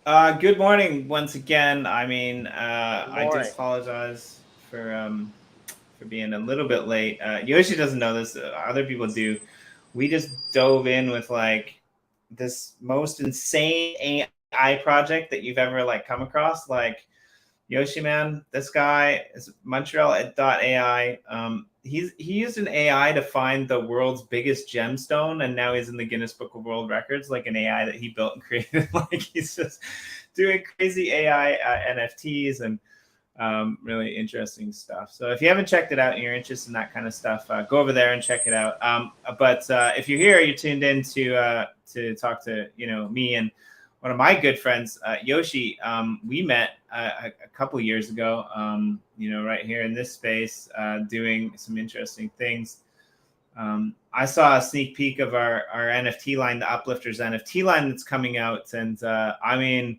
Good morning once again. I mean, Good I do morning. apologize for being a little bit late. Yoshi doesn't know this. Other people do. We just dove in with like this most insane AI project that you've ever like come across. Like Yoshi man, this guy is Montreal at .ai. He used an AI to find the world's biggest gemstone, and now he's in the Guinness Book of World Records, like an AI that he built and created. Like he's just doing crazy AI NFTs and really interesting stuff. So if you haven't checked it out and you're interested in that kind of stuff, go over there and check it out. But if you're here, you're tuned in to talk to me and one of my good friends, Yoshi. We met a couple years ago, right here in this space, doing some interesting things. I saw a sneak peek of our NFT line, the Uplifters NFT line that's coming out, and I mean,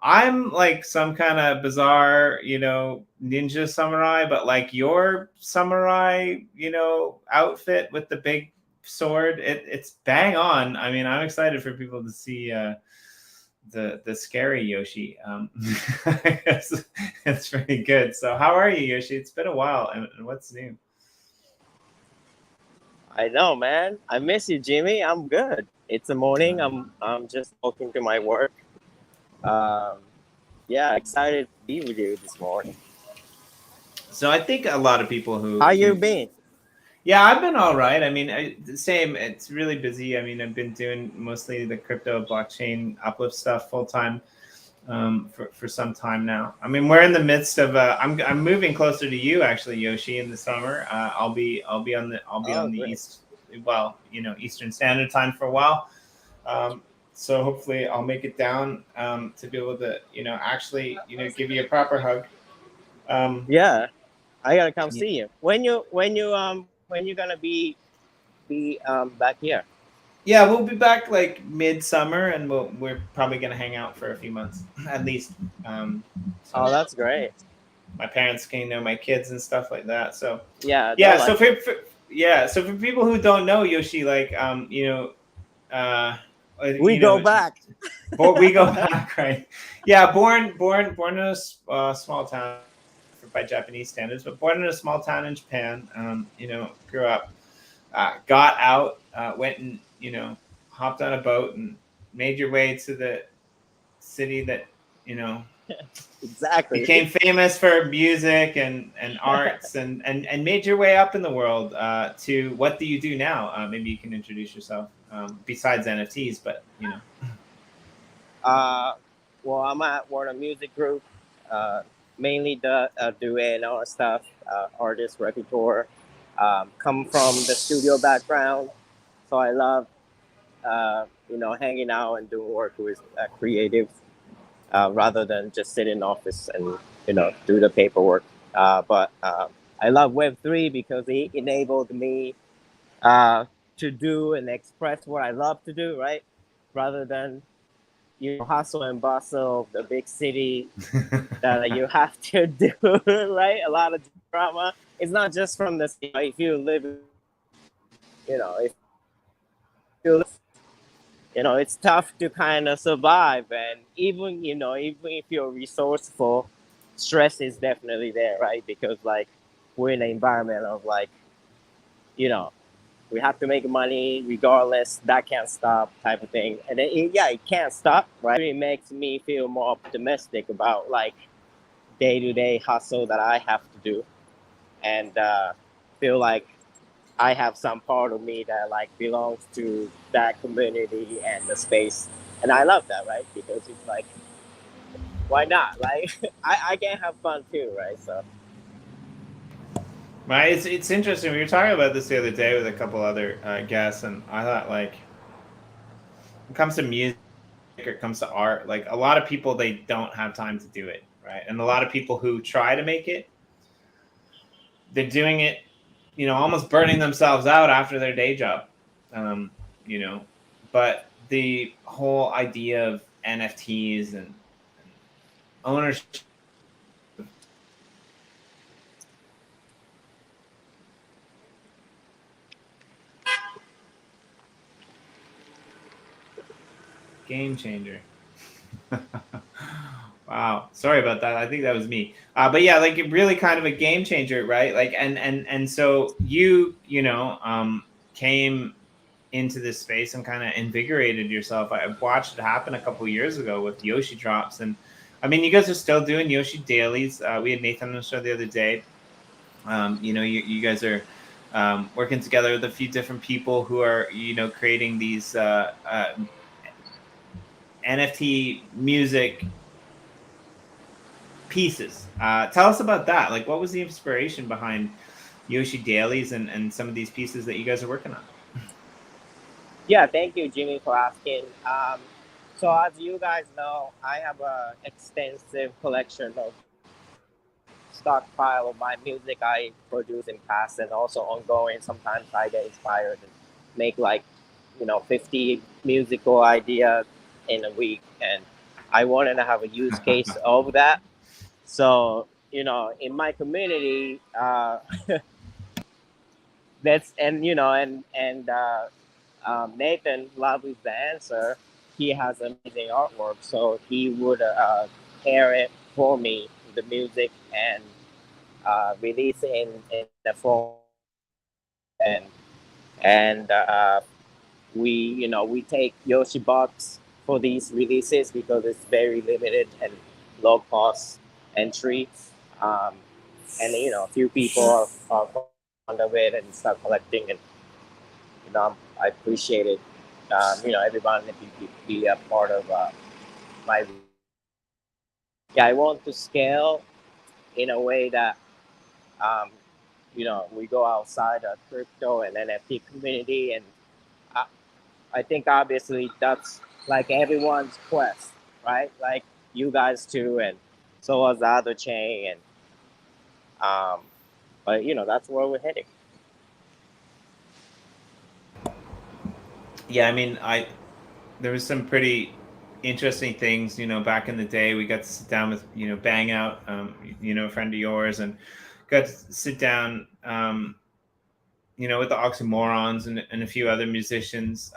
I'm like some kind of bizarre, ninja samurai, but like your samurai, outfit with the big sword, it's bang on. I mean, I'm excited for people to see the scary Yoshi. It's pretty good. So, how are you, Yoshi? It's been a while, and what's new? I know, man. I miss you, Jimmy. I'm good. It's the morning. I'm just walking to my work. Um, yeah, excited to be with you this morning. So, I think a lot of people How who you been? yeah, I've been all right. I mean, the same. It's really busy. I mean, I've been doing mostly the crypto blockchain uplift stuff full time for some time now. I mean, we're in the midst of. I'm moving closer to you actually, Yoshi, in the summer. I'll be on the Oh, great. east, well, Eastern Standard Time for a while. So hopefully I'll make it down to be able to actually give you a proper hug. Um, Yeah, I gotta come see you. When you gonna be back here? Yeah, we'll be back like midsummer, and we're probably gonna hang out for a few months at least. Oh, So that's great. my parents can know my kids and stuff like that. So Yeah, they'll yeah, so like it. for people who don't know Yoshi, like uh, We you go know, back. but we go back, right? Yeah, born in a small town by Japanese standards, but born in a small town in Japan. Grew up, got out, went and hopped on a boat and made your way to the city that you know Exactly. became famous for music and arts and made your way up in the world to what do you do now? Maybe you can introduce yourself besides NFTs, but Uh, well, I'm at Warner Music Group. Uh, Mainly do A&R stuff, artist, repertoire. Come from the studio background, so I love hanging out and doing work with creatives rather than just sit in office and do the paperwork. But I love Web3 because it enabled me uh, to do and express what I love to do, right? Rather than hustle and bustle of the big city that you have to do, right? A lot of drama. It's not just from the if you live, if you it's tough to kind of survive, and even if you're resourceful, stress is definitely there, right? Because like we're in an environment of like you know we have to make money regardless. That can't stop, type of thing. And then it can't stop, right? It makes me feel more optimistic about like day-to-day hustle that I have to do, and feel like I have some part of me that like belongs to that community and the space, and I love that, right? Because it's like, why not? Like, I can have fun too, right? So right, it's interesting. We were talking about this the other day with a couple other guests, and I thought like when it comes to music or it comes to art, like a lot of people they don't have time to do it, right? And a lot of people who try to make it, they're doing it, almost burning themselves out after their day job. Um, you know, but the whole idea of NFTs and ownership, game changer. Wow, sorry about that. I think that was me. But yeah, like really kind of a game changer, right? Like, and so you know, came into this space and kind of invigorated yourself. I watched it happen a couple of years ago with YoshiDrops, and I mean, you guys are still doing Yoshi Dailies. We had Nathan on the show the other day. You know, you guys are working together with a few different people who are, you know, creating these NFT music pieces. Tell us about that. Like, what was the inspiration behind Yoshi Dailies and some of these pieces that you guys are working on? Yeah, thank you, Jimmy, for asking. So as you guys know, I have an extensive collection of stockpile of my music I produce in past and also ongoing. Sometimes I get inspired and make like, 50 musical ideas in a week, and I wanted to have a use case of that. So, in my community, that's Nathan Love is the answer. He has amazing artwork, so he would pair it for me, the music, and release it in the form, and we take Yoshi box for these releases because it's very limited and low cost entry, um, and a few people are fond of it and start collecting, and I appreciate it. Everyone to be a part of my. Yeah, I want to scale in a way that um, we go outside the crypto and NFT community, and I, I think obviously that's like everyone's quest, right? Like you guys too, and so was the other chain, and but that's where we're heading. Yeah, I mean, there was some pretty interesting things, you know, back in the day. We got to sit down with, you know, Bang Out, you know, a friend of yours, and got to sit down, you know, with the Oxymorons and a few other musicians.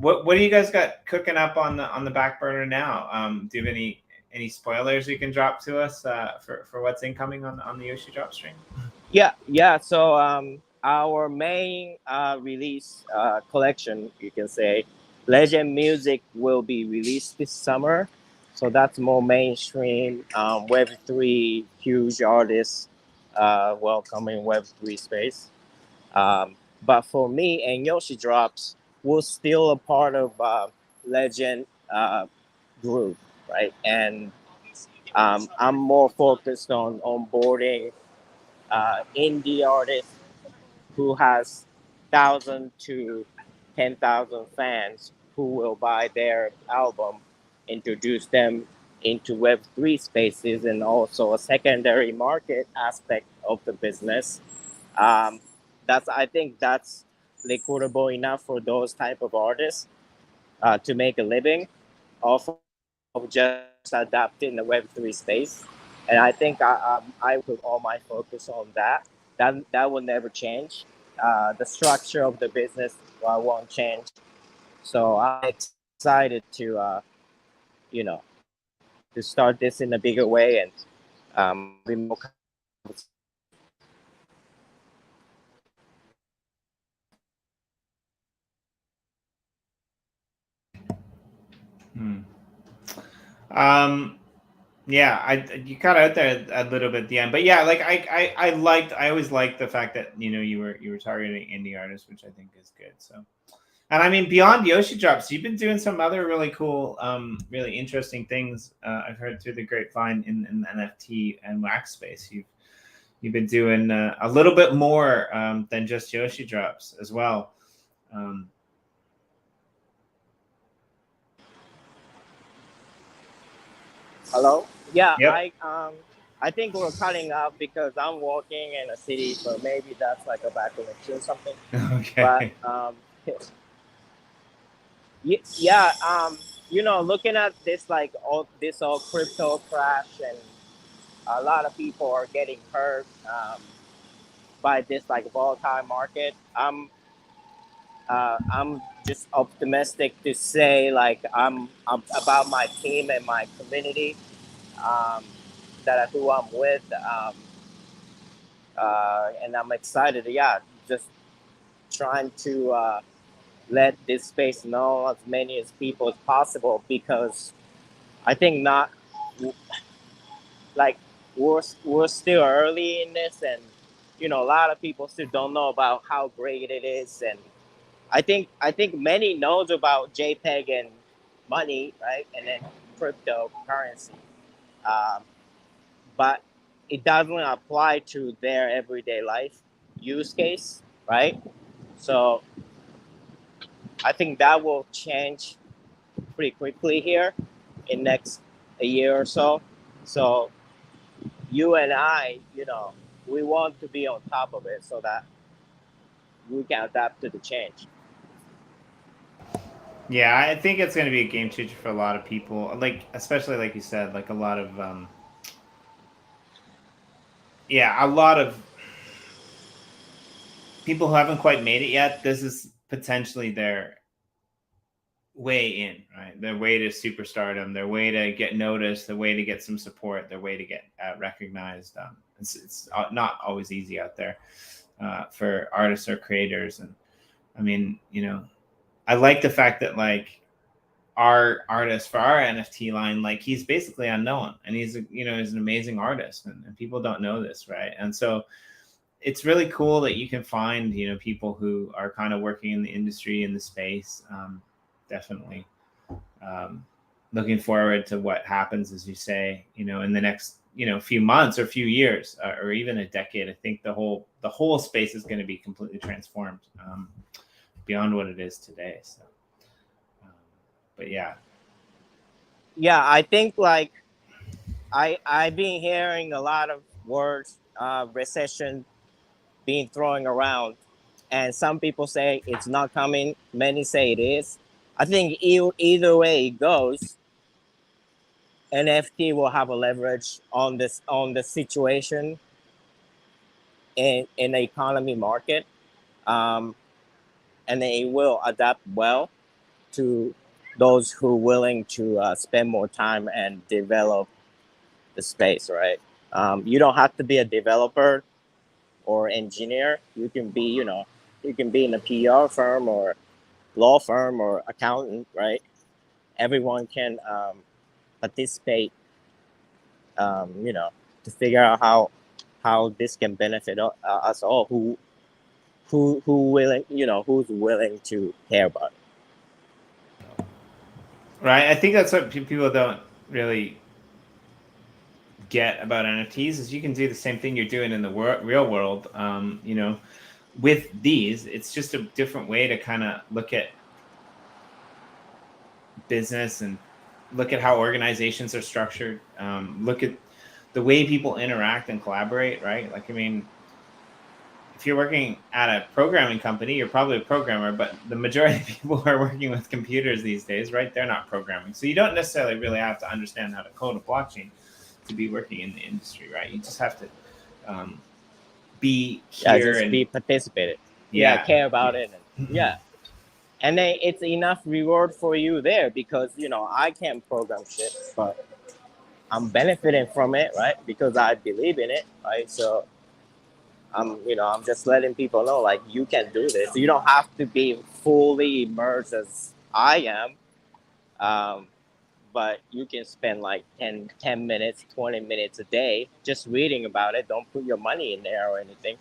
What do you guys got cooking up on the back burner now? Do you have any spoilers you can drop to us for what's incoming on the Yoshi Drop stream? Yeah. So our main release collection, you can say, Legend Music will be released this summer. So that's more mainstream Web3 huge artists welcoming Web3 space. But for me and Yoshi Drops, we're still a part of Legend group, right? And I'm more focused on onboarding indie artists who has 1,000 to 10,000 fans who will buy their album, introduce them into Web3 spaces, and also a secondary market aspect of the business. Um, I think that's liquidable enough for those type of artists to make a living off of just adapting the Web3 space. And I think I put all my focus on that. That will never change. The structure of the business won't change. So I'm excited you know, to start this in a bigger way and be more. Hmm. Um, yeah, you cut out there a little bit at the end, but yeah, like I always liked the fact that you know you were targeting indie artists, which I think is good. So, and I mean beyond Yoshi Drops, you've been doing some other really cool, really interesting things. I've heard through the grapevine in the NFT and wax space. You've been doing a little bit more than just Yoshi Drops as well. Um, Hello. Yeah, yep. I think we're cutting out because I'm walking in a city, so maybe that's like a bad connection or something. But Okay. yeah, looking at this like all crypto crash, and a lot of people are getting hurt by this like volatile market. I'm just optimistic to say like I'm about my team and my community, who I'm with, and I'm excited. Yeah, just trying to let this space know as many as people as possible, because I think not like we're still early in this, and a lot of people still don't know about how great it is. And I think many knows about JPEG and money, right, and then cryptocurrency, um, but it doesn't apply to their everyday life use case, right? So I think that will change pretty quickly here in next a year or so. So you and I, we want to be on top of it so that we can adapt to the change. Yeah, I think it's going to be a game changer for a lot of people. Like, especially like you said, like a lot of a lot of people who haven't quite made it yet. This is potentially their way in, right? Their way to superstardom, their way to get noticed, their way to get some support, their way to get recognized. It's not always easy out there for artists or creators. And I mean, I like the fact that like our artist for our NFT line, like he's basically unknown, and he's he's an amazing artist, and people don't know this, right? And so it's really cool that you can find people who are kind of working in the industry, in the space. Definitely looking forward to what happens, as you say, in the next few months or few years, or even a decade. I think the whole space is going to be completely transformed beyond what it is today. So but yeah, I think like I've been hearing a lot of words, recession being thrown around, and some people say it's not coming, many say it is. I think either way it goes, NFT will have a leverage on the situation in the economy market, and it will adapt well to those who are willing to spend more time and develop the space, right? You don't have to be a developer or engineer. You can be, you can be in a PR firm or law firm or accountant, right? Everyone can participate, to figure out how this can benefit us all. Who willing, who's willing to care about it. right. I think that's what people don't really get about NFTs is you can do the same thing you're doing in the real world. With these, it's just a different way to kind of look at business and look at how organizations are structured. Look at the way people interact and collaborate, right? Like, I mean, if you're working at a programming company, you're probably a programmer, but the majority of people are working with computers these days, right? They're not programming. So you don't necessarily really have to understand how to code a blockchain to be working in the industry, right? You just have to be here just and be participated. Care about it. And, and then it's enough reward for you there, because I can't program shit, but I'm benefiting from it, right? Because I believe in it, right? So I'm just letting people know, like, you can do this. You don't have to be fully immersed as I am, but you can spend like 10 minutes, 20 minutes a day just reading about it. Don't put your money in there or anything,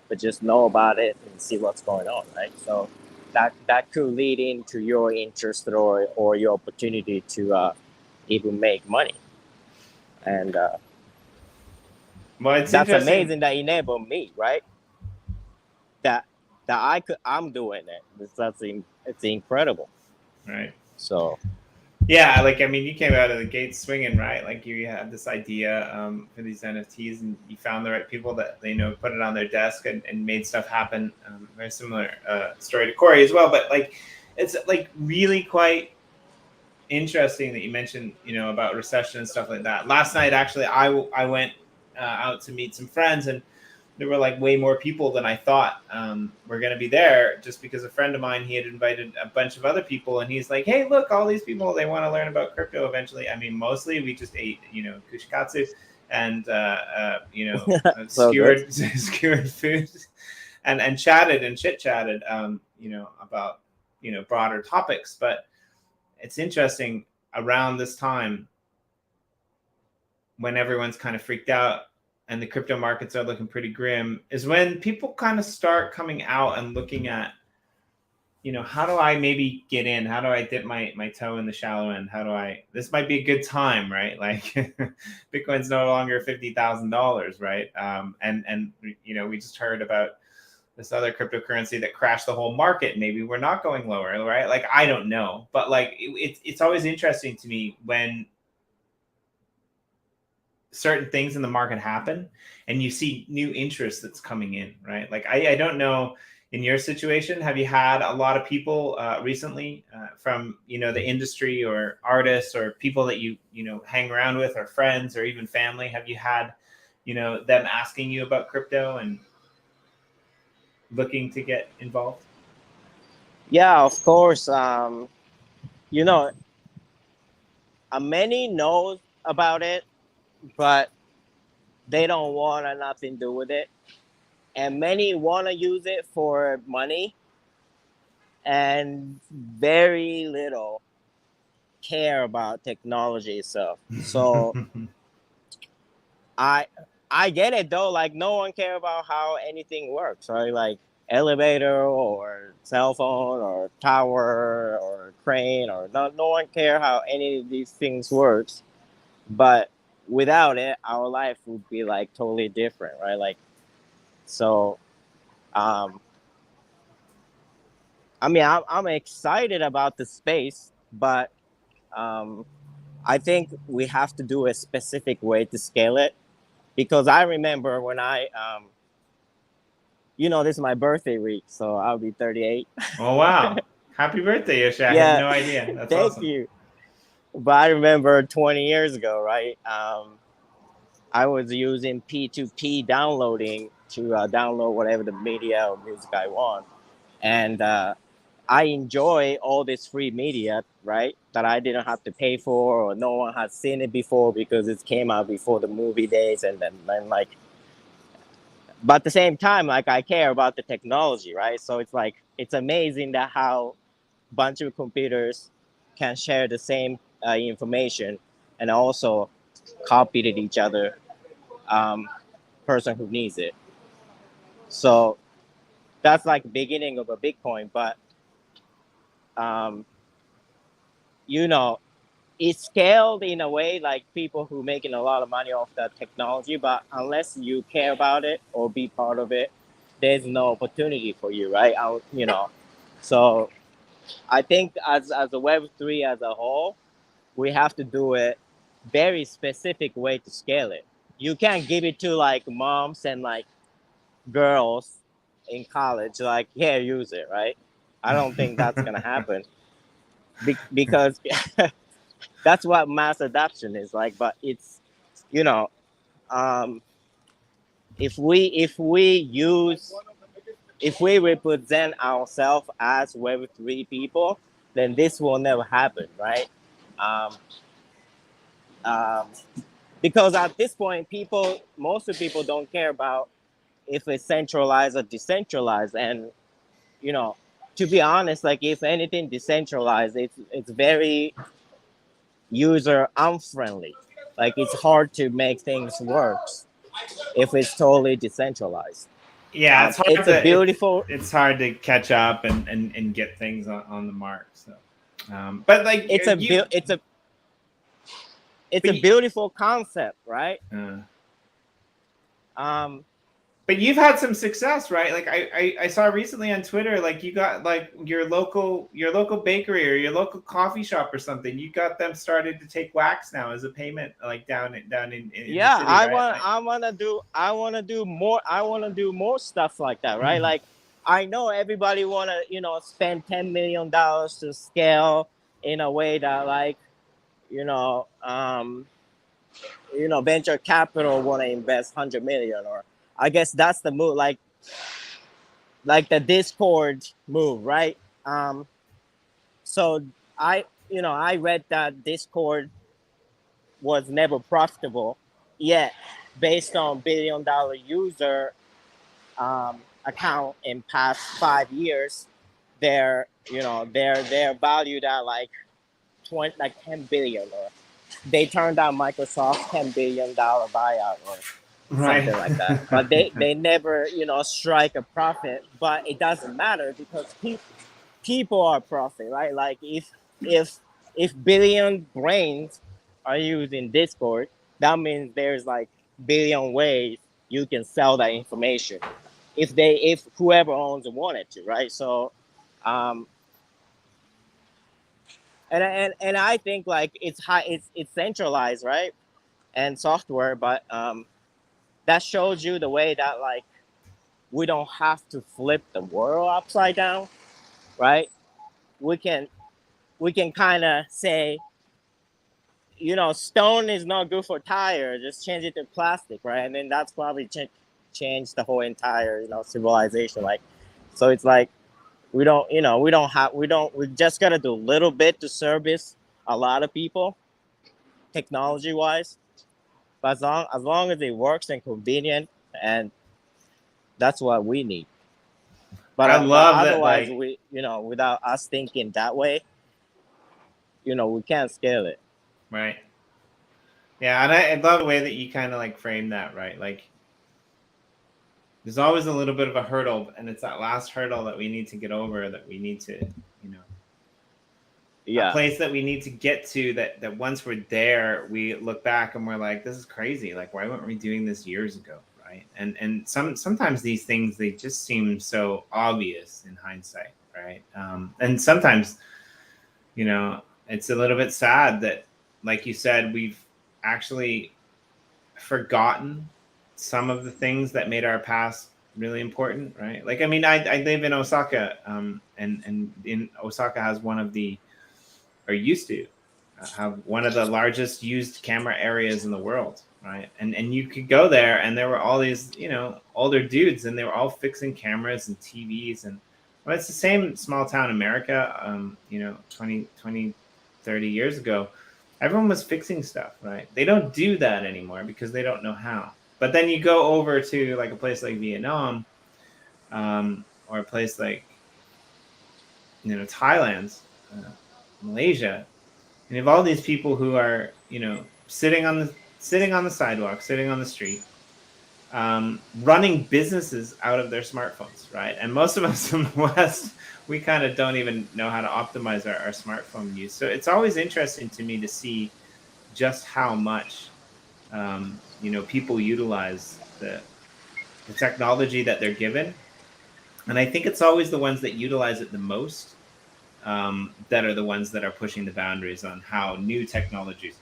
but just know about it and see what's going on, right? So that could lead into your interest or your opportunity to even make money. And well, it's that's interesting. amazing that enabled me, right? That I'm doing it. It's incredible. Right. So yeah, like, I mean, you came out of the gate swinging, right? Like, you had this idea for these NFTs, and you found the right people that put it on their desk and made stuff happen. Very similar story to Corey as well, but like, it's like really quite interesting that you mentioned about recession and stuff like that. Last night, actually, I went out to meet some friends, and there were like way more people than I thought were going to be there, just because a friend of mine, he had invited a bunch of other people, and he's like, hey, look, all these people, they want to learn about crypto eventually. I mean, mostly we just ate, kushikatsu and, So good. skewered food and chatted and chit chatted, about, broader topics. But it's interesting around this time when everyone's kind of freaked out and the crypto markets are looking pretty grim, is when people kind of start coming out and looking at, how do I maybe get in? How do I dip my toe in the shallow end? This might be a good time, right? Like Bitcoin's no longer $50,000, right? And we just heard about this other cryptocurrency that crashed the whole market. Maybe we're not going lower, right? Like, I don't know. But like, it's always interesting to me when certain things in the market happen and you see new interest that's coming in, right? Like, I don't know, in your situation, have you had a lot of people recently from, the industry or artists or people that you hang around with, or friends or even family? Have you had, them asking you about crypto and looking to get involved? Yeah, of course. Many knows about it, but they don't want nothing to do with it. And many want to use it for money, and very little care about technology itself. So I get it though. Like, no one care about how anything works, right? Like elevator or cell phone or tower or crane, or no one care how any of these things works. But without it, our life would be like totally different, right? Like, so I mean, I'm excited about the space, but I think we have to do a specific way to scale it, because I remember when this is my birthday week, so I'll be 38. Oh, wow. Happy birthday, Yoshi. I had no idea. That's Thank awesome. you. But I remember 20 years ago, right? I was using P2P downloading to download whatever the media or music I want. And I enjoy all this free media, right? That I didn't have to pay for, or no one had seen it before because it came out before the movie days. And then like, but at the same time, like, I care about the technology, right? So it's like, it's amazing that how a bunch of computers can share the same information and also copy it each other, person who needs it. So that's like the beginning of a Bitcoin, but it's scaled in a way like people who making a lot of money off that technology, but unless you care about it or be part of it, there's no opportunity for you, right? So I think as a Web3 as a whole, we have to do it very specific way to scale it. You can't give it to like moms and like girls in college, like, here, use it, right? I don't think that's gonna happen, because that's what mass adoption is like. But it's, if we represent ourselves as Web3 people, then this will never happen, right? Um, um, because at this point, most of people don't care about if it's centralized or decentralized. And to be honest, like, if anything decentralized, it's very user unfriendly. Like, it's hard to make things work if it's totally decentralized. Yeah, it's hard It's a beautiful. it's hard to catch up and get things on the mark. So, but like It's a beautiful concept, right? But you've had some success, right? Like I saw recently on Twitter, like you got like your local bakery or your local coffee shop or something. You got them started to take wax now as a payment, like down in the city, right? I want to do more. I want to do more stuff like that, right? Like, I know everybody want to spend $10 million to scale in a way that, like, venture capital want to invest 100 million, or I guess that's the move, like the Discord move, right? So I read that Discord was never profitable, yet based on $1 billion user account in past 5 years, they're valued at like 10 billion, or they turned down Microsoft's $10 billion buyout or Right. something like that. But they never strike a profit. But it doesn't matter because people are profit, right? Like if billion brains are using Discord, that means there's like billion ways you can sell that information if whoever owns it wanted to, right? So um and I think like it's centralized, right? And software, but that shows you the way that like we don't have to flip the world upside down, right? We can kind of say, stone is not good for tire. Just change it to plastic, right? And then that's probably change the whole entire, civilization. Like, so it's like we don't, we just gotta do a little bit to service a lot of people, technology wise. But as long as it works and convenient, and that's what we need. I But love that, otherwise, like, without us thinking that way, we can't scale it. right. Yeah, and I love the way that you kind of like frame that, right? Like, there's always a little bit of a hurdle, and it's that last hurdle that we need to get over, that we need to, a Yeah. place that we need to get to, that once we're there, we look back and we're like, this is crazy. Like, why weren't we doing this years ago, right? And sometimes these things, they just seem so obvious in hindsight, right? And sometimes, it's a little bit sad that, like you said, we've actually forgotten some of the things that made our past really important, right? Like, I mean, I live in Osaka, and in Osaka has one of the, or used to have one of the largest used camera areas in the world, right? And you could go there, and there were all these, older dudes, and they were all fixing cameras and TVs, and well, it's the same small town America, 20, 30 years ago. Everyone was fixing stuff, right? They don't do that anymore because they don't know how. But then you go over to like a place like Vietnam, or a place like, Thailand, Malaysia, and you have all these people who are, sitting on the sidewalk, sitting on the street, running businesses out of their smartphones, right? And most of us in the West, we kind of don't even know how to optimize our smartphone use. So it's always interesting to me to see just how much, people utilize the technology that they're given. And I think it's always the ones that utilize it the most, that are the ones that are pushing the boundaries on how new technologies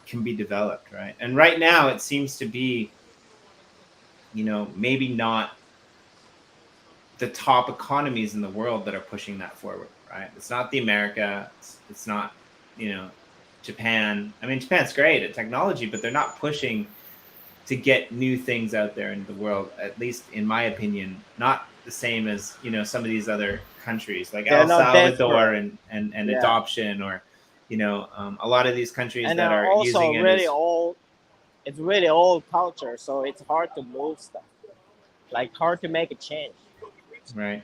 can be developed, right? And right now, it seems to be, maybe not the top economies in the world that are pushing that forward, right? It's not the America, it's not, Japan. I mean, Japan's great at technology, but they're not pushing to get new things out there into the world, at least in my opinion, not the same as, some of these other countries like They're El not Salvador desperate. and Yeah. adoption, or, a lot of these countries And that are also using it really as, old. It's really old culture, so it's hard to move stuff. Like hard to make a change. right.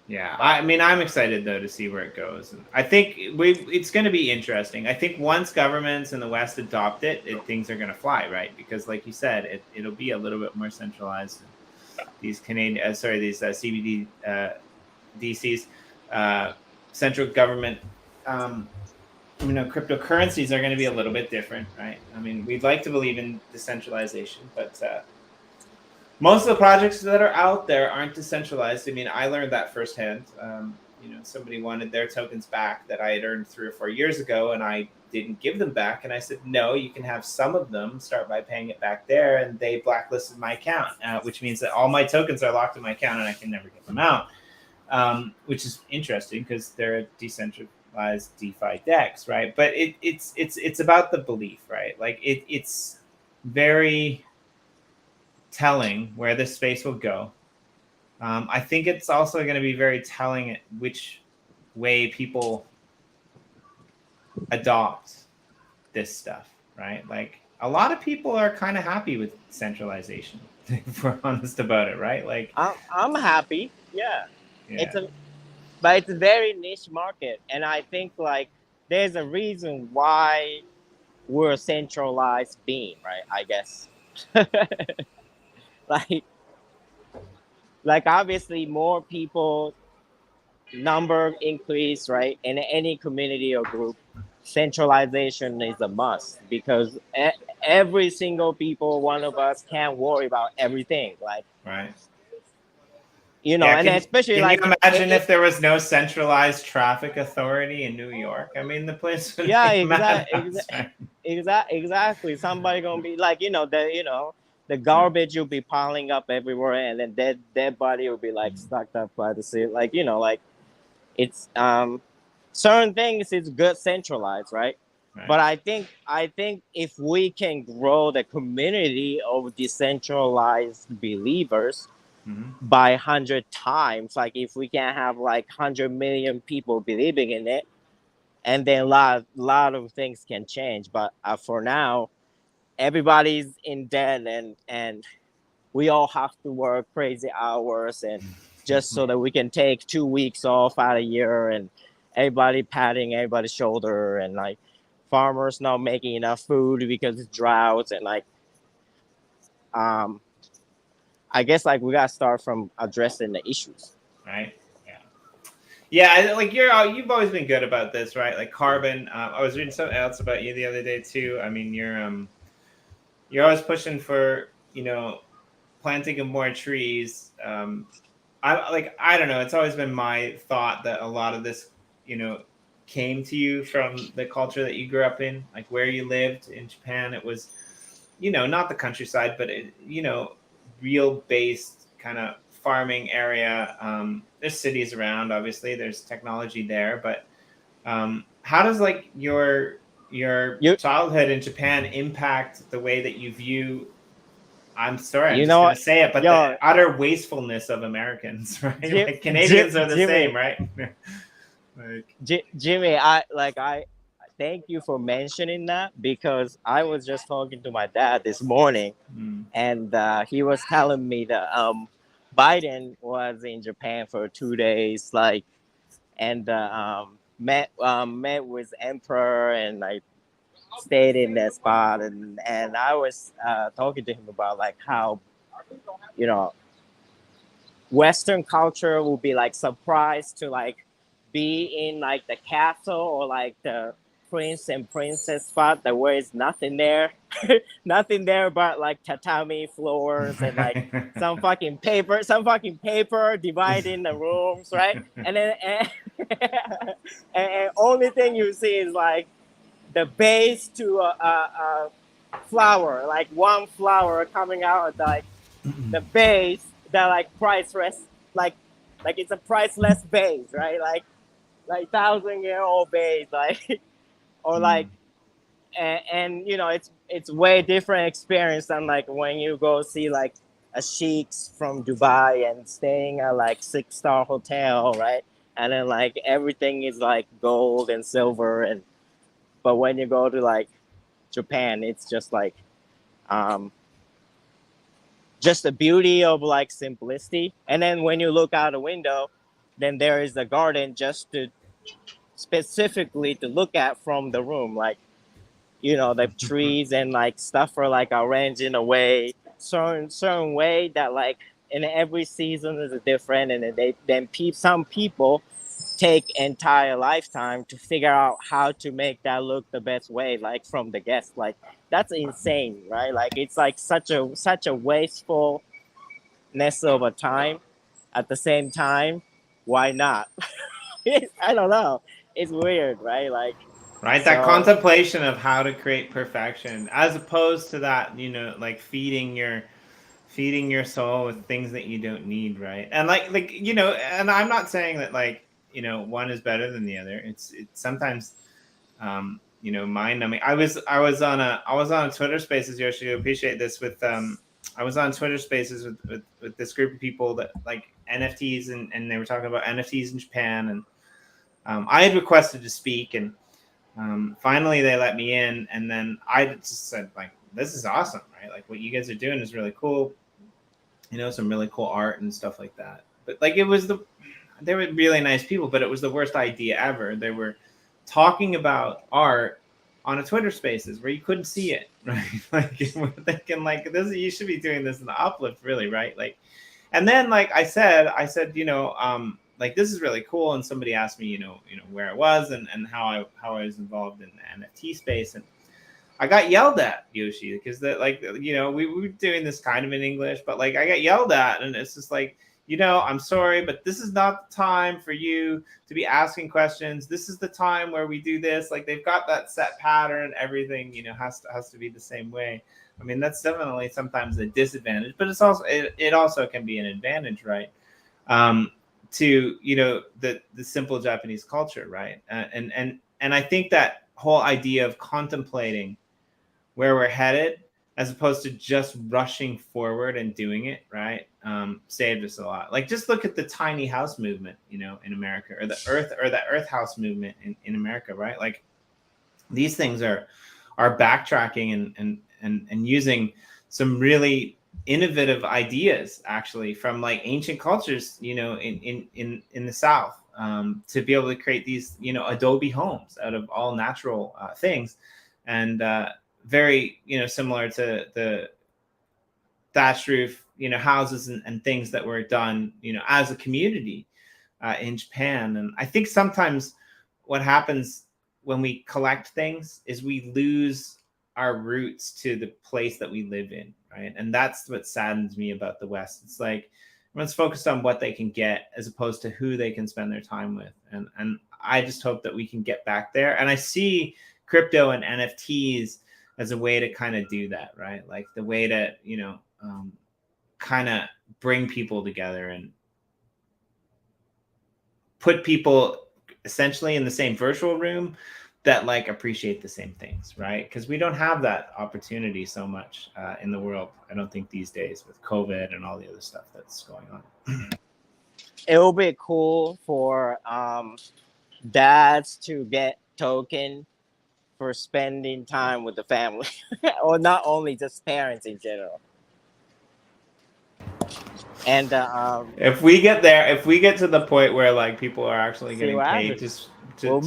Yeah, I mean, I'm excited though to see where it goes, and I think it's going to be interesting. I think once governments in the West adopt things are going to fly, right? Because, like you said, it'll be a little bit more centralized. These CBD DCs, central government, cryptocurrencies are going to be a little bit different, right? I mean, we'd like to believe in decentralization, but most of the projects that are out there aren't decentralized. I mean, I learned that firsthand. Somebody wanted their tokens back that I had earned 3 or 4 years ago, and I didn't give them back. And I said, no, you can have some of them. Start by paying it back there. And they blacklisted my account, which means that all my tokens are locked in my account, and I can never get them out, which is interesting because they're a decentralized DeFi DEX, right? But it's about the belief, right? Like it's very telling where this space will go. I think it's also going to be very telling which way people adopt this stuff, right? Like a lot of people are kind of happy with centralization, if we're honest about it, right? Like I'm happy. Yeah. yeah. But it's a very niche market, and I think like there's a reason why we're a centralized being, right? I guess. like like obviously more people number increase, right? In any community or group, centralization is a must because every single people, one of us can't worry about everything. Like, Right. you know, Yeah, and especially can you like, imagine if there was no centralized traffic authority in New York? I mean, the place would yeah, be madhouse, right? exactly. Somebody gonna be like, the garbage will be piling up everywhere, and then dead body will be like stuck up by the sea. Like, like it's certain things is good centralized, right? Right. But I think if we can grow the community of decentralized believers Mm-hmm. by 100 times, like if we can have like 100 million people believing in it, and then lot of things can change. But for now, everybody's in debt, and we all have to work crazy hours, and just so that we can take 2 weeks off out of year, and everybody patting everybody's shoulder, and like farmers not making enough food because it's droughts, and like I guess like we gotta start from addressing the issues. Right. Yeah, like you've always been good about this, right? Like carbon. I was reading something else about you the other day too. I mean, you're always pushing for planting of more trees. I don't know. It's always been my thought that a lot of this came to you from the culture that you grew up in, like where you lived in Japan. It was not the countryside, but real based kind of farming area. There's cities around, obviously. There's technology there, but how does like your You childhood in Japan impact the way that you view? I'm sorry, I'm you just know gonna what, say it, but the yo, utter wastefulness of Americans, right? Like Canadians are the Jimmy, same, right? Like, Jimmy, I thank you for mentioning that, because I was just talking to my dad this morning, mm, and he was telling me that Biden was in Japan for 2 days, like, and met with emperor, and like stayed in that spot, and I was talking to him about like how you know Western culture will be like surprised to like be in like the castle or like the prince and princess spot that where is nothing there, nothing there but like tatami floors and like some fucking paper dividing the rooms, right? And then and only thing you see is like the base to a flower, like one flower coming out of like the base that like priceless, like it's a priceless base, right? Like 1,000-year-old base, like or like mm, and it's way different experience than like when you go see like a sheiks from Dubai and staying at like 6-star hotel, right? And then like everything is like gold and silver, and but when you go to like Japan, it's just like um just the beauty of like simplicity. And then when you look out the window, then there is a garden just to specifically to look at from the room, like the trees and like stuff are like arranged in a way, certain way that like in every season is different, and then some people take entire lifetime to figure out how to make that look the best way, like from the guests. Like that's insane, right? Like it's like such a wastefulness of a time. At the same time, why not? I don't know, it's weird, right? Like right, that so contemplation of how to create perfection, as opposed to that, like feeding your soul with things that you don't need, right? And and I'm not saying that like one is better than the other. It's sometimes mind numbing. I was on a Twitter Spaces, Yoshi. I appreciate this with I was on Twitter Spaces with this group of people that like NFTs, and they were talking about NFTs in Japan, and I had requested to speak, and finally they let me in, and then I just said like, this is awesome, right? Like what you guys are doing is really cool, some really cool art and stuff like that. But like they were really nice people, but it was the worst idea ever. They were talking about art on a Twitter Spaces where you couldn't see it, right? Like we're thinking like this, you should be doing this in the Uplift, really, right? Like, and then like I said, like this is really cool, and somebody asked me, where I was and how I was involved in the NFT space, and I got yelled at, Yoshi, because we were doing this kind of in English, but like I got yelled at, and it's just like, I'm sorry, but this is not the time for you to be asking questions. This is the time where we do this. Like they've got that set pattern. Everything, has to be the same way. I mean, that's definitely sometimes a disadvantage, but it's also it also can be an advantage, right? To the simple Japanese culture, right? And I think that whole idea of contemplating where we're headed, as opposed to just rushing forward and doing it, right? Saved us a lot. Like just look at the tiny house movement, in America, or the earth house movement in America, right? Like these things are backtracking and using some really innovative ideas actually from like ancient cultures, in the South, to be able to create these, adobe homes out of all natural things, and very, similar to the thatch roof, houses and things that were done, as a community in Japan. And I think sometimes what happens when we collect things is we lose our roots to the place that we live in, right? And that's what saddens me about the West. It's like everyone's focused on what they can get as opposed to who they can spend their time with. And I just hope that we can get back there. And I see crypto and NFTs as a way to kind of do that, right? Like the way to, kind of bring people together and put people essentially in the same virtual room that like appreciate the same things, right? Because we don't have that opportunity so much in the world, I don't think, these days with COVID and all the other stuff that's going on. It will be cool for dads to get token for spending time with the family, or not only just parents in general. And if we get to the point where like people are actually getting paid, we'll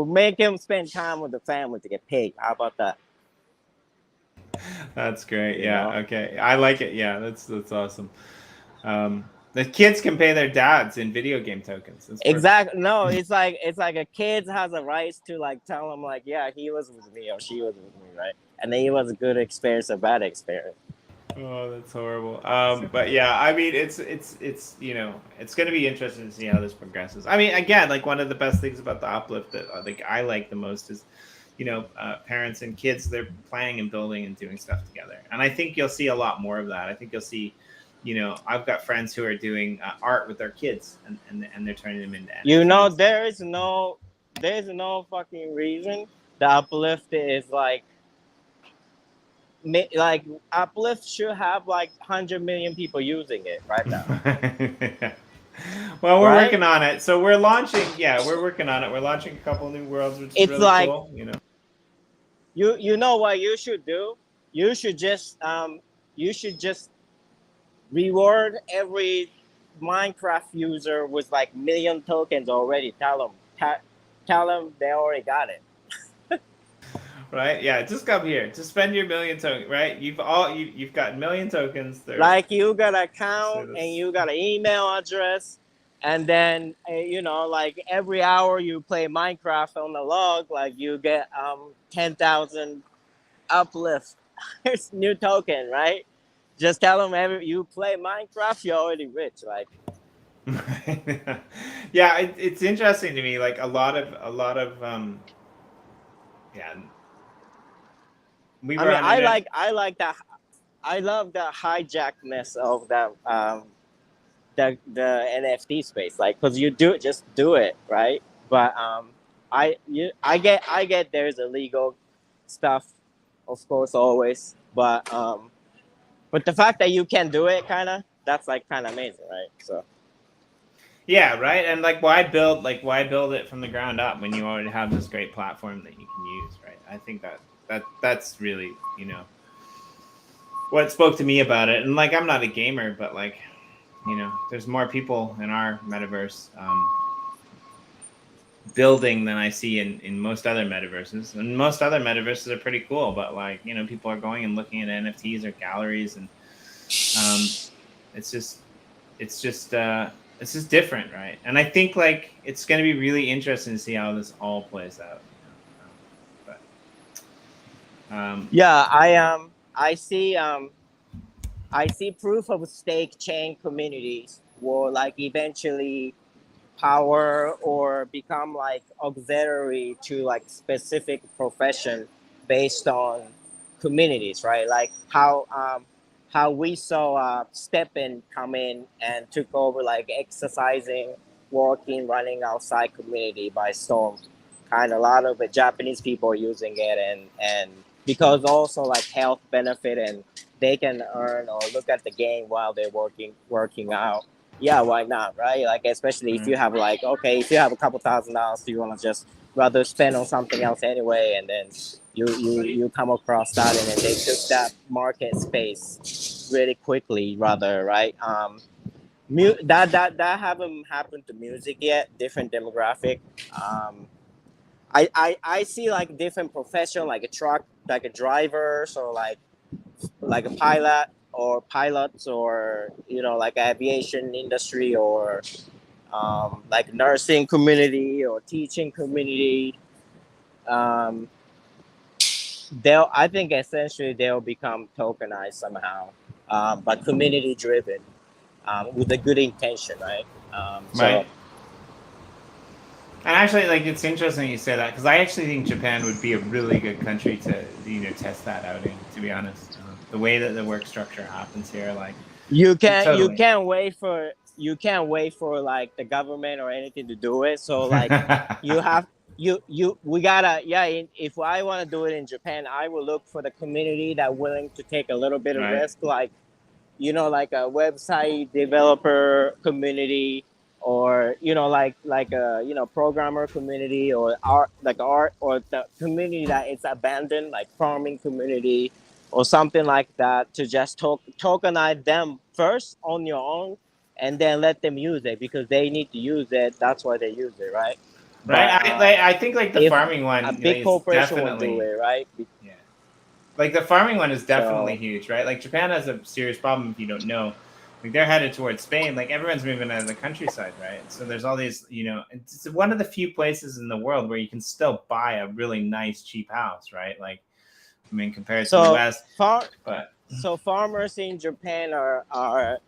make him spend time with the family to get paid. How about that? That's great. Yeah. Okay. I like it. Yeah. That's awesome. The kids can pay their dads in video game tokens. Exactly. No, it's like a kid has a right to like tell them like, yeah, he was with me or she was with me, right? And then it was a good experience or bad experience. Oh, that's horrible. But yeah, I mean, it's it's going to be interesting to see how this progresses. I mean, again, like one of the best things about the Uplift that I like the most is, parents and kids, they're playing and building and doing stuff together. And I think you'll see a lot more of that. I think you'll see, I've got friends who are doing art with their kids, and they're turning them into NFTs. There's no fucking reason the Uplift is like Uplift should have like 100 million people using it right now. Well, we're working on it. So we're launching. Yeah, we're working on it. We're launching a couple new worlds, which is really like, cool. You know what you should do? You should just reward every Minecraft user with like 1 million tokens already. Tell them they already got it. Right? Yeah, just come here. Just spend your 1 million tokens, right? You've got 1 million tokens. Like you got an account and you got an email address, and then like every hour you play Minecraft on the log, like you get 10,000 Uplift new token, right? Just tell them you play Minecraft, you're already rich, like. Yeah, it's interesting to me. Like a lot of yeah. I like that. I love the hijackness of that the NFT space, like, because you just do it, right? But I get there's illegal stuff, of course, always, but the fact that you can do it, that's like kind of amazing, right? So Yeah, right. And like, why build it from the ground up when you already have this great platform that you can use, right? I think that's really, what spoke to me about it. And like, I'm not a gamer, but like, there's more people in our metaverse building than I see in most other metaverses. And most other metaverses are pretty cool, but like, people are going and looking at NFTs or galleries, and it's just it's just it's just different, right? And I think like it's going to be really interesting to see how this all plays out. yeah, I see proof of stake chain communities will like eventually power or become like auxiliary to like specific profession based on communities, right? Like how we saw Steppen come in and took over like exercising, walking, running outside community by storm. Kind of a lot of the Japanese people are using it, and because also like health benefit, and they can earn or look at the game while they're working out. Yeah, why not, right? Like especially if you have like, okay, if you have a couple $1,000, you want to just rather spend on something else anyway, and then you come across that, and then they took that market space really quickly, rather, right? That haven't happened to music yet. Different demographic. I see like different profession, like a truck, like a drivers, or like a pilot or pilots, or like aviation industry, or like nursing community or teaching community. Um, I think essentially they'll become tokenized somehow, but community driven, with a good intention, right? Right. And actually, like, it's interesting you say that, because I actually think Japan would be a really good country to test that out in. To be honest, the way that the work structure happens here, like, You totally. can't wait for like the government or anything to do it. So like you have we gotta, yeah. If I want to do it in Japan, I will look for the community that willing to take a little bit of Right. risk, like like a website developer community, or like a programmer community, or art, or the community that is abandoned, like farming community or something like that, to just tokenize them first on your own, and then let them use it because they need to use it. That's why they use it, right? Right. But I think like the if farming a one, big is corporation will do definitely, it, right? yeah. Like the farming one is definitely So huge, right? Like Japan has a serious problem if you don't know. Like they're headed towards Spain. Like everyone's moving out of the countryside, right? So there's all these, it's one of the few places in the world where you can still buy a really nice cheap house, right? Like, I mean, compared to the so West, far but So farmers in Japan are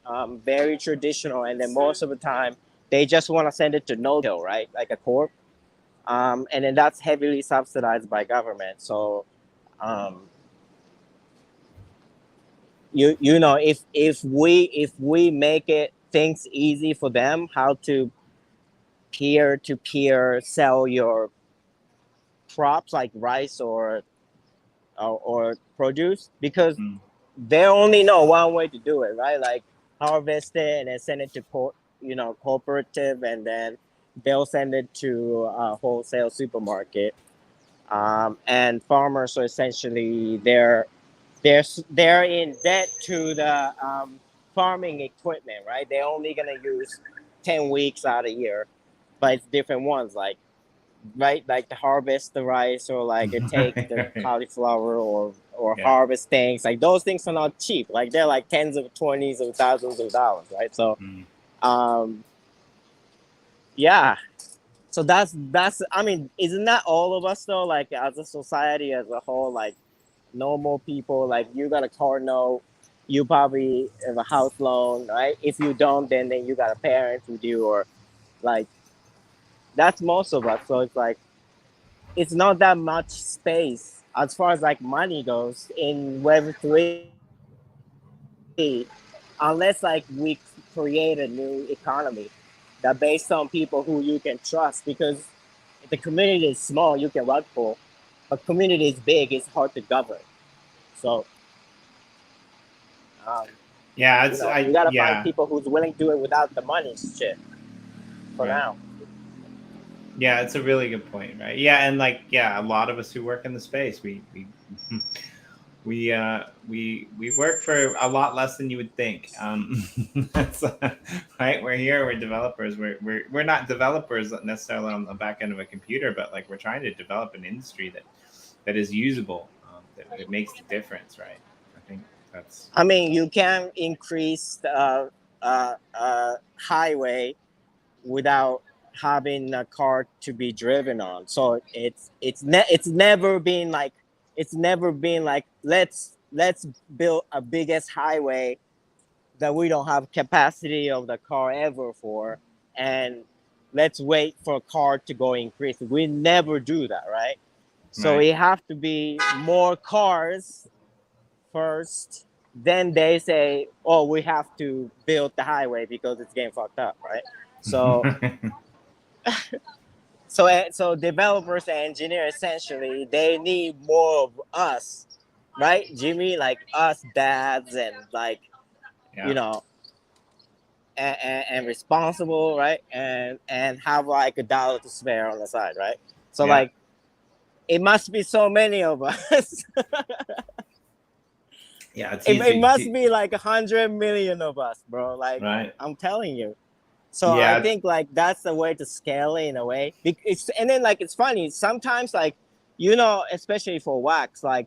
very traditional, and then most of the time they just want to send it to no till, right? Like a corp, and then that's heavily subsidized by government. So um, if we make it things easy for them, how to peer sell your crops like rice or produce, because they only know one way to do it, right? Like harvest it and then send it to cooperative, and then they'll send it to a wholesale supermarket. And farmers are essentially they're in debt to the farming equipment, right? They're only gonna use 10 weeks out of year, but it's different ones, like right, like to harvest the rice, or like take the cauliflower, or yeah. harvest things, like those things are not cheap, like they're like tens of twenties of thousands of dollars, right? So um yeah, so that's I mean, isn't that all of us though, like as a society as a whole, like normal people, like you got a car note, you probably have a house loan, right? If you don't, then you got a parent with you, or like that's most of us. So it's like it's not that much space as far as like money goes in Web3, unless like we create a new economy that based on people who you can trust. Because If the community is small, you can run for. But community is big, it's hard to govern. So, Yeah, you it's know, you gotta find yeah. people who's willing to do it without the money shit for Right. now. Yeah, it's a really good point, right? Yeah, and like yeah, a lot of us who work in the space, we work for a lot less than you would think. That's right. We're here. We're developers. We're not developers necessarily on the back end of a computer, but like we're trying to develop an industry that is usable, that makes the difference, right? I think that's I mean, you can increase the highway without having a car to be driven on. So it's never been like let's build a biggest highway that we don't have capacity of the car ever for, and let's wait for a car to go increase. We never do that, right? So right. it have to be more cars first. Then they say, "Oh, we have to build the highway because it's getting fucked up," right? So so developers and engineers essentially they need more of us, right, Jimmy? Like us dads and like Yeah. you know and responsible, right? And have like a dollar to spare on the side, right? So Yeah. like it must be so many of us. Yeah. It's It easy. must be like 100 million of us, bro. Like Right. I'm telling you. So I Yeah. think like that's the way to scale it in a way. And then like it's funny sometimes like you know especially for wax like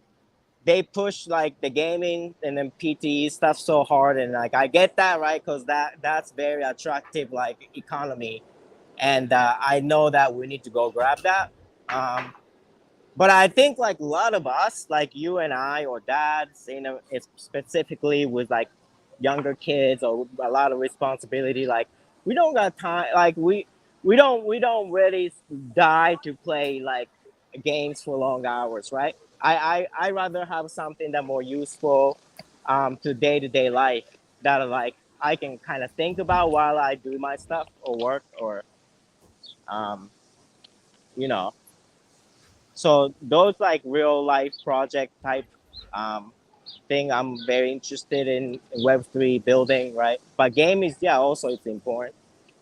they push like the gaming and then PTE stuff so hard and like I get that right because that's very attractive like economy and I know that we need to go grab that. Um, but I think like a lot of us like you and I or dads you know it's specifically with like younger kids or a lot of responsibility like we don't got time like we don't really die to play like games for long hours, right? I rather have something that more useful to day-to-day life that like I can kind of think about while I do my stuff or work or um, you know so those like real life project type um, thing I'm very interested in Web3 building, right? But game is yeah, also it's important.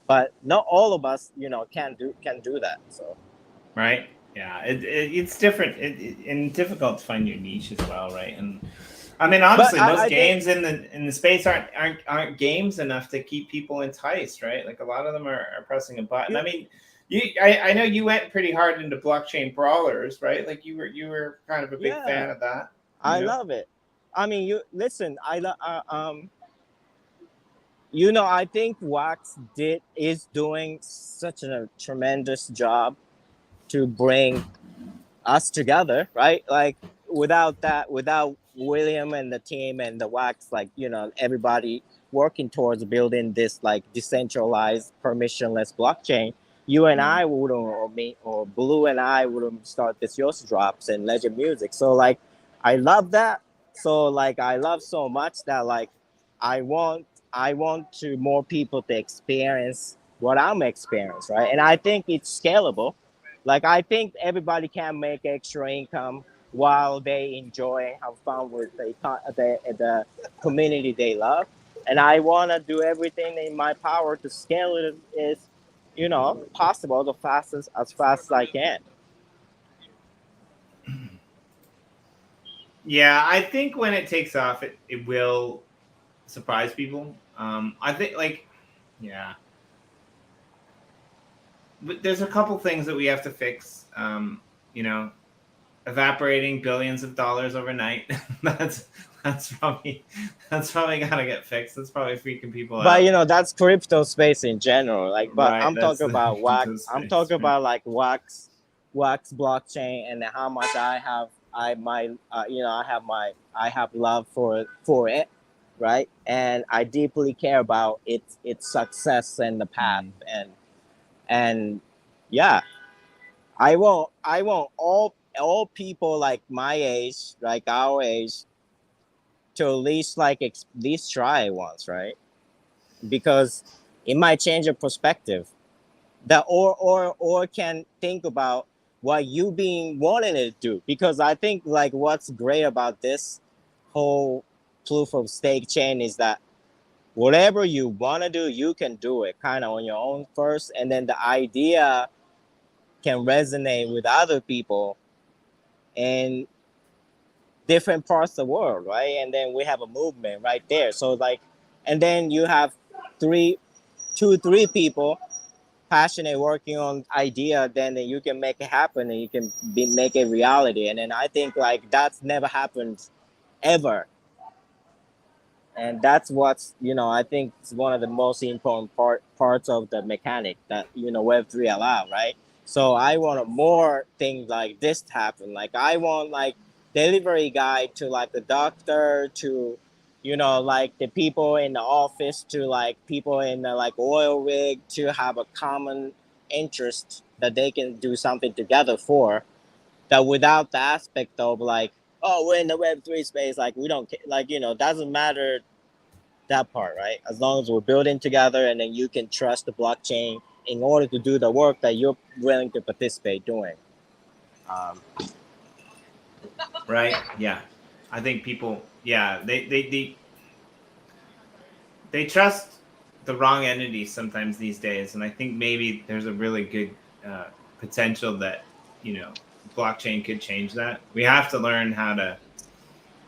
But not all of us, you know, can do that. So Right. Yeah. It's different and difficult to find your niche as well, right? And I mean, but honestly, most I think games in the space aren't games enough to keep people enticed, right? Like a lot of them are pressing a button. you I mean, I know you went pretty hard into blockchain brawlers, right? Like you were kind of a big yeah, fan of that, you I know? love it. I mean, you listen, you know, I think Wax is doing such a tremendous job to bring us together, right? Like without William and the team and the Wax, like you know, everybody working towards building this like decentralized, permissionless blockchain. You and Mm. I wouldn't, or me, or Blue and I wouldn't start this YoshiDrops and Legend Music. So like, I love that. So like, I love so much that like, I want I want to more people to experience what I'm experiencing, right? And I think it's scalable like I think everybody can make extra income while they enjoy and have fun with the community they love. And I want to do everything in my power to scale it as you know possible the fastest as fast as I can. Yeah, I think when it takes off, it will surprise people. I think like yeah, but there's a couple things that we have to fix. You know, evaporating billions of dollars overnight. that's that's probably gotta get fixed. That's probably freaking people But out. you know that's crypto space in general. Like, but Right. I'm That's talking the about wax. crypto I'm space. talking Right. about like wax blockchain and how much I have. I have love for it, right? And I deeply care about its success and the path Mm. and yeah, I want all people like my age, like our age, to at least like at least try it once, right? Because it might change your perspective. that or can think about what you being wanting to do. Because I think like what's great about this whole proof of stake chain is that whatever you want to do, you can do it kind of on your own first, and then the idea can resonate with other people in different parts of the world, right? And then we have a movement right there. So like, and then you have three people passionate working on idea, then you can make it happen and you can make it reality. And then I think like that's never happened ever, and that's what's, you know, I think it's one of the most important parts of the mechanic that, you know, Web3 allow, right? So I want more things like this to happen. Like I want like delivery guy to like the doctor to, you know, like the people in the office to like people in the like oil rig to have a common interest that they can do something together for, that without the aspect of like, oh, we're in the Web3 space, like we don't like, you know, doesn't matter that part, right? As long as we're building together, and then you can trust the blockchain in order to do the work that you're willing to participate doing. Right? Yeah. I think people, yeah, they trust the wrong entity sometimes these days, and I think maybe there's a really good potential that, you know, blockchain could change that. We have to learn how to,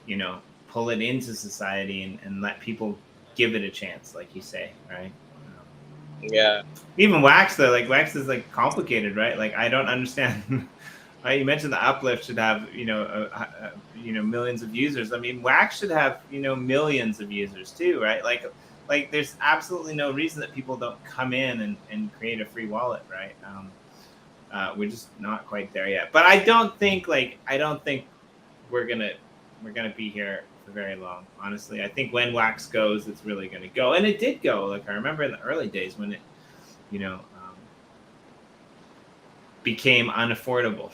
you know, pull it into society and let people give it a chance, like you say, right? Yeah. Even Wax though, like Wax is like complicated, right? Like I don't understand. Right, you mentioned the Uplift should have, you know, millions of users. I mean, Wax should have, you know, millions of users too, right? Like there's absolutely no reason that people don't come in and create a free wallet, right? We're just not quite there yet. But I don't think we're gonna be here for very long. Honestly, I think when Wax goes, it's really gonna go, and it did go. Like I remember in the early days when it, you know, became unaffordable.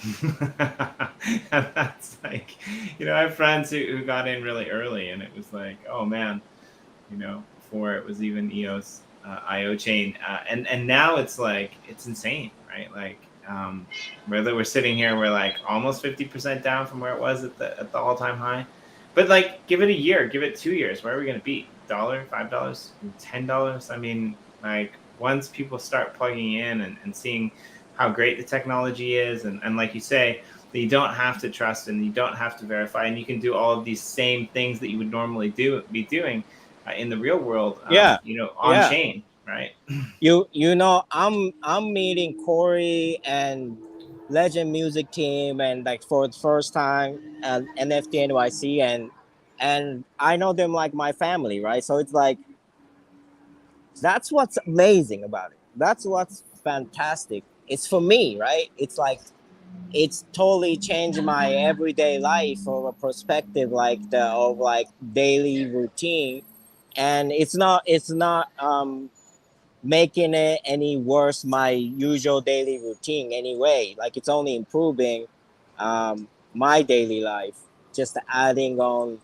And that's like, you know, I have friends who got in really early, and it was like, oh man, you know, before it was even EOS IO chain, and now it's like it's insane, right? Like whether we're sitting here, we're like almost 50% down from where it was at the all-time high, but like give it a year, give it 2 years, where are we going to be? $1, $5, $10? I mean, like once people start plugging in and seeing how great the technology is, and like you say, that you don't have to trust and you don't have to verify, and you can do all of these same things that you would normally be doing in the real world, Yeah. you know, on chain, right? You know, I'm meeting Corey and Legend Music Team, and like for the first time at NFT NYC, and I know them like my family, right? So it's like that's what's amazing about it. That's what's fantastic. It's for me, right? It's like it's totally changed my everyday life or a perspective, like the of like daily routine, and it's not making it any worse my usual daily routine anyway. Like it's only improving my daily life, just adding on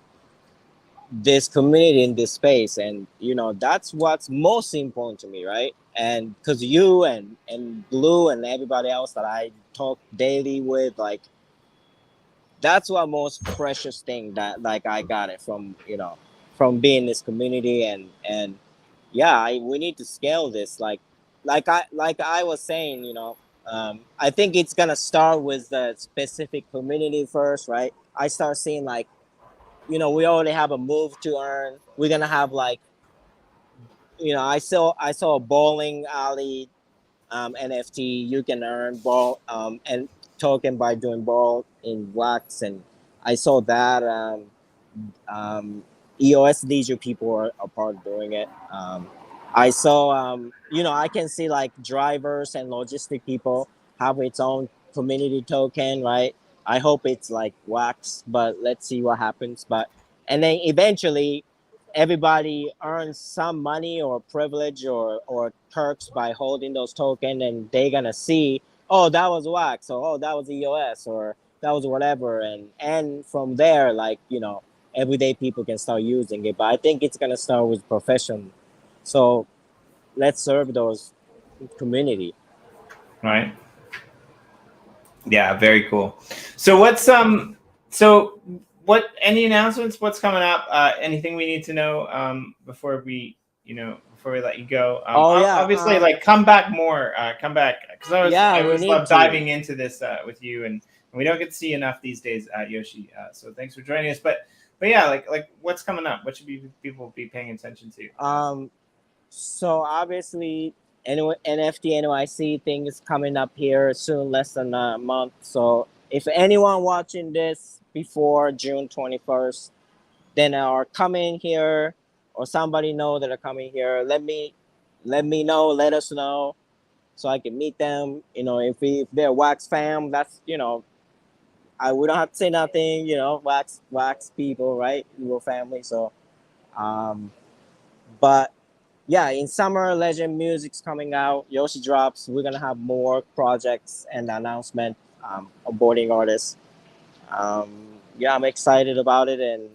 this community in this space. And you know, that's what's most important to me, right? And because you and Blue and everybody else that I talk daily with, like that's what most precious thing that like I got it from, you know, from being in this community. And yeah, we need to scale this, like I was saying, you know. I think it's gonna start with the specific community first, right? I start seeing like, you know, we already have a move to earn. We're gonna have like, you know, I saw a bowling alley NFT. You can earn ball and token by doing ball in wax, and I saw that EOS DJ people are part of doing it. I saw you know, I can see like drivers and logistic people have its own community token, right? I hope it's like wax, but let's see what happens. But and then eventually everybody earns some money or privilege or perks by holding those tokens, and they're gonna see, oh, that was wax, or oh, that was EOS, or that was whatever. And from there, like, you know, everyday people can start using it. But I think it's gonna start with profession. So let's serve those community. Right. Yeah, very cool. So so what any announcements? What's coming up? Anything we need to know before we before we let you go? Oh yeah, Obviously, like come back more. Come back because yeah, I we always need love to. diving into this with you, and we don't get to see enough these days at Yoshi. So thanks for joining us. But yeah, like what's coming up? What should people be paying attention to? So obviously, NFT NYC thing is coming up here soon, less than a month. So if anyone watching this before June 21st, then are coming here, or somebody know that are coming here, let me know, let us know, so I can meet them. If they're Wax fam, that's we don't have to say nothing. Wax people, right? We're family. So, but yeah, in summer, Legend Music's coming out. YoshiDrops. We're gonna have more projects and announcement, onboarding artists. Yeah, I'm excited about it, and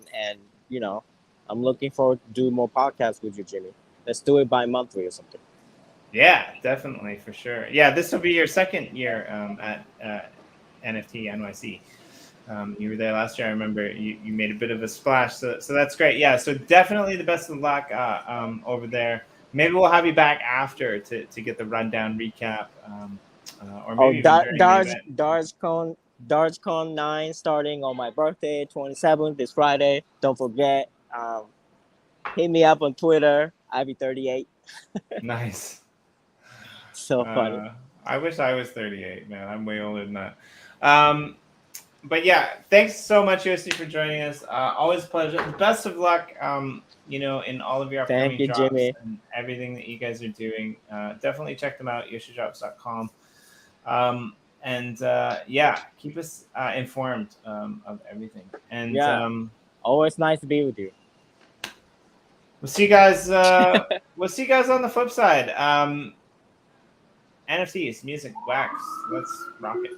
I'm looking forward to do more podcasts with you, Jimmy. Let's do it bi-monthly or something. Yeah, definitely for sure. Yeah, this will be your second year at NFT NYC. You were there last year. I remember you made a bit of a splash, so that's great. Yeah, so definitely the best of luck over there. Maybe we'll have you back after to get the rundown recap, or Oh, maybe even during the event. DargeCon 9 starting on my birthday, 27th, this Friday. Don't forget. Hit me up on Twitter, Ivy38. Nice. So funny. I wish I was 38, man. I'm way older than that. But yeah, thanks so much, Yoshi, for joining us. Always a pleasure. Best of luck, in all of your Thank upcoming you, drops Jimmy. and everything that you guys are doing. Definitely check them out, yoshidrops.com. And yeah, keep us informed of everything. And Yeah, always nice to be with you. we'll see you guys. We'll see you guys on the flip side. NFTs, music, wax. Let's rock it.